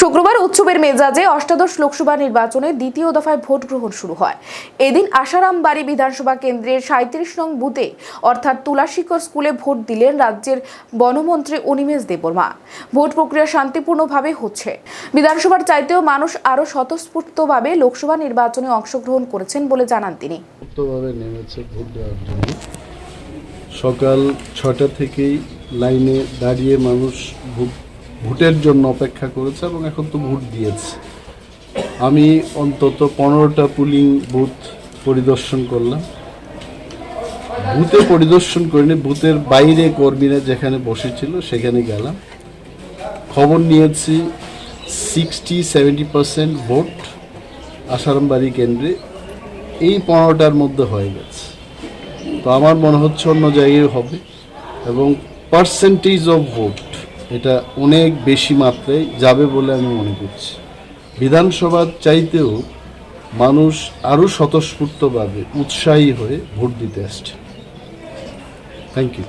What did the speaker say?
শুক্রবার উৎসবের মেজাজে অষ্টাদশ লোকসভা নির্বাচনের দ্বিতীয় দফায় ভোট গ্রহণ শুরু হয়। এদিন আশারামবাড়ি বিধানসভা কেন্দ্রের ৩৭ নং বুথে অর্থাৎ তুলাশিকর স্কুলে ভোট দিলেন রাজ্যের বনমন্ত্রী অনিমেষ দেববর্মা। ভোট প্রক্রিয়া শান্তিপূর্ণভাবে হচ্ছে। বিধানসভার চাইতেও মানুষ আরও স্বতঃস্ফূর্তভাবে লোকসভা নির্বাচনে অংশগ্রহণ করেছেন বলে জানান তিনি। সকাল ৬টা থেকেই লাইনে দাঁড়িয়ে মানুষ ভোটের জন্য অপেক্ষা করেছে এবং এখন তো ভোট দিয়েছে। আমি অন্তত 15টা পুলিং বুথ পরিদর্শন করলাম। বুথে পরিদর্শন করিনি, বুথের বাইরে কর্মীরা যেখানে বসেছিল সেখানে গেলাম। খবর নিয়েছি 60-70% ভোট আশারামবাড়ি কেন্দ্রে এই 15টার মধ্যে হয়ে গেছে। তো আমার মনে হচ্ছে অন্য জায়গায় হবে এবং পার্সেন্টেজ অফ ভোট এটা অনেক বেশি মাত্রায় যাবে বলে আমি মনে করছি। বিধানসভার চাইতেও মানুষ আরও স্বতঃস্ফূর্তভাবে উৎসাহী হয়ে ভোট দিতে আসছে। Thank you.